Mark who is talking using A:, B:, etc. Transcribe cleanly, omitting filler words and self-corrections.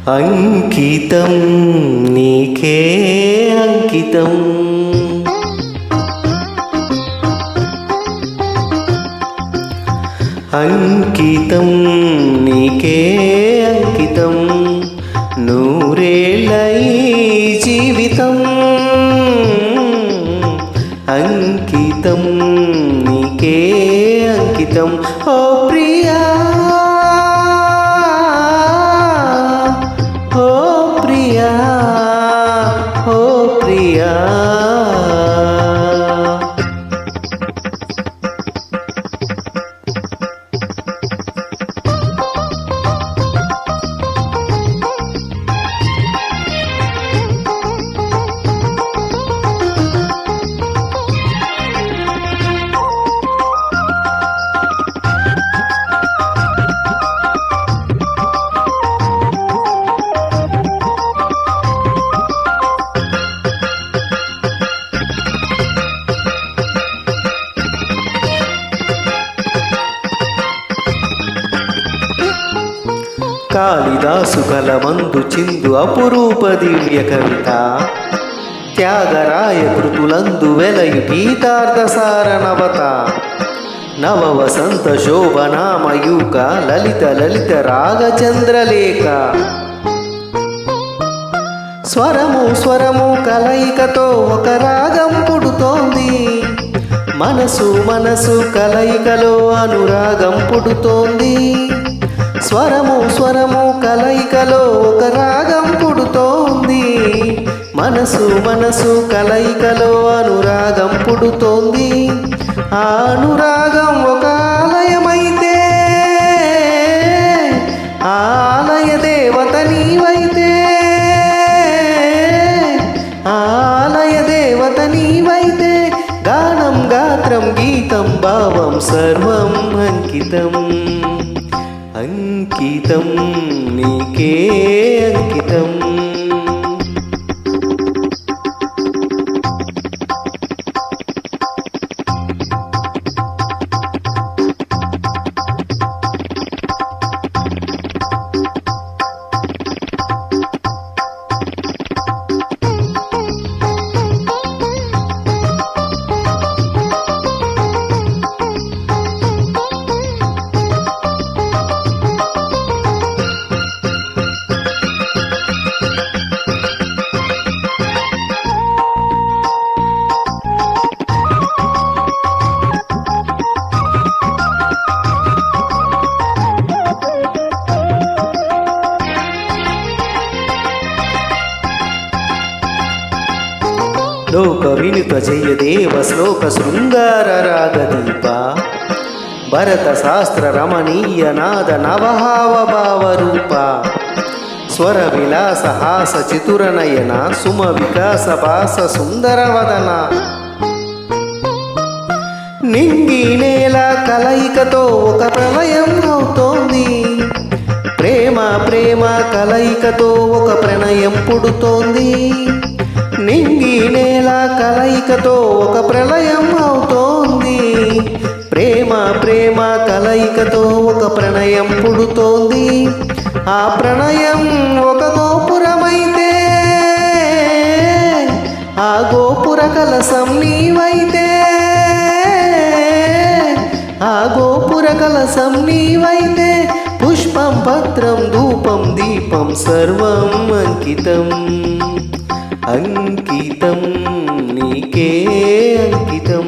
A: అంకితం నీకే అంకితం అంకితం నీకే అంకితం నూరేళ్ళై జీవితం అంకితం నీకే అంకితం ఓ ప్రియా ఓ ప్రియా ఓ ప్రియా కాళిదాసు కలమందు చిందు అపురూప దివ్య కవిత త్యాగరాయ కృతులందు వెలయు గీతార్థసార నవత నవ వసంత శోభనామయూక లలిత లలిత రాగచంద్రలేఖ స్వరము స్వరము కలయికతో ఒక రాగం పుడుతోంది మనసు మనసు కలయికలో అనురాగం పుడుతోంది స్వరము స్వరము కలయికలో ఒక రాగం పుడుతోంది మనసు మనసు కలయికలో అనురాగం పుడుతోంది ఆ అనురాగం ఒక ఆలయమైతే ఆలయ దేవత నీవైతే ఆలయ దేవత నీవైతే గానం గాత్రం గీతం భావం సర్వం అంకితం అంకితం నీకే అంకితం లోక వినుత జయ దేవ శ్లోక శృంగార రాగదీప భరత శాస్త్ర రమణీయ నాద నవహావ భావరూప స్వర విలాస హాస చతురనయన సుమ వికాస భాస సుందరవదన నింగి నేల కలయికతో ఒక ప్రళయం అవుతోంది ప్రేమ ప్రేమ కలయికతో ఒక ప్రణయం పుడుతోంది నింగి నేల కలయికతో ఒక ప్రళయం అవుతోంది ప్రేమ ప్రేమ కలయికతో ఒక ప్రణయం పుడుతోంది ఆ ప్రణయం ఒక గోపురమైతే ఆ గోపుర కలశం నీవైతే ఆ గోపుర కలశం నీవైతే పుష్పం పత్రం ధూపం దీపం సర్వం అంకితం అంకితం నీకే అంకితం